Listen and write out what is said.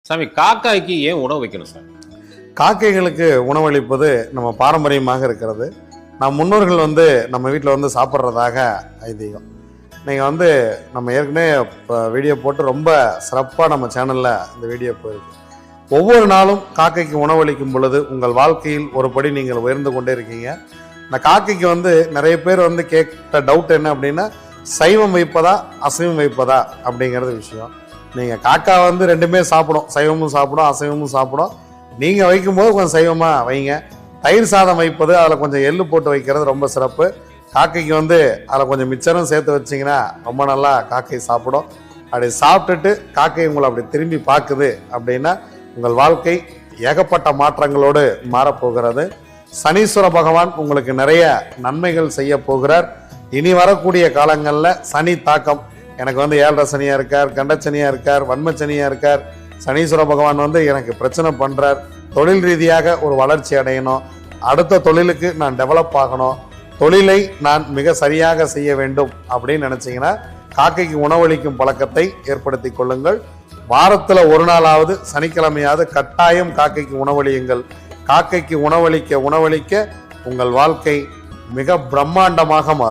சாமி, காக்காய்க்கு ஏன் உணவு வைக்கணும் சார்? காக்கைகளுக்கு உணவளிப்பது நம்ம பாரம்பரியமாக இருக்கிறது. நம் முன்னோர்கள் நம்ம வீட்டில் சாப்பிட்றதாக ஐதீகம். நீங்கள் நம்ம ஏற்கனவே இப்போ வீடியோ போட்டு ரொம்ப சிறப்பாக நம்ம சேனலில் இந்த வீடியோ போயிருக்கு. ஒவ்வொரு நாளும் காக்கைக்கு உணவளிக்கும் பொழுது உங்கள் வாழ்க்கையில் ஒரு படி நீங்கள் உயர்ந்து கொண்டே இருக்கீங்க. இந்த காக்கைக்கு நிறைய பேர் கேட்ட டவுட் என்ன அப்படின்னா, சைவம் வைப்பதா அசைவம் வைப்பதா அப்படிங்கிறது விஷயம். நீங்கள் காக்கா ரெண்டுமே சாப்பிடும், சைவமும் சாப்பிடும் அசைவமும் சாப்பிடும். நீங்கள் வைக்கும்போது கொஞ்சம் சைவமாக வைங்க. தயிர் சாதம் வைப்பது, அதில் கொஞ்சம் எள்ளு போட்டு வைக்கிறது ரொம்ப சிறப்பு. காக்கைக்கு அதில் கொஞ்சம் மிச்சரும் சேர்த்து வச்சிங்கன்னா ரொம்ப நல்லா காக்கை சாப்பிடும். அப்படி சாப்பிட்டுட்டு காக்கை உங்களை அப்படி திரும்பி பார்க்குது அப்படின்னா உங்கள் வாழ்க்கை ஏகப்பட்ட மாற்றங்களோடு மாறப்போகிறது. சனீஸ்வர பகவான் உங்களுக்கு நிறைய நன்மைகள் செய்ய போகிறார். இனி வரக்கூடிய காலங்களில் சனி தாக்கம், எனக்கு 7.5 சனியாக இருக்கார், கண்டச்சனியாக இருக்கார், வன்மச்சனியாக இருக்கார். சனீஸ்வர பகவான் எனக்கு பிரச்சனை பண்ணுறார். தொழில் ரீதியாக ஒரு வளர்ச்சி அடையணும், அடுத்த தொழிலுக்கு நான் டெவலப் ஆகணும், தொழிலை நான் மிக சரியாக செய்ய வேண்டும் அப்படின்னு நினச்சிங்கன்னா காக்கைக்கு உணவளிக்கும் பழக்கத்தை ஏற்படுத்தி கொள்ளுங்கள். வாரத்தில் ஒரு நாளாவது சனிக்கிழமையாவது கட்டாயம் காக்கைக்கு உணவளியுங்கள். காக்கைக்கு உணவளிக்க உணவளிக்க உங்கள் வாழ்க்கை மிக பிரம்மாண்டமாக மாறும்.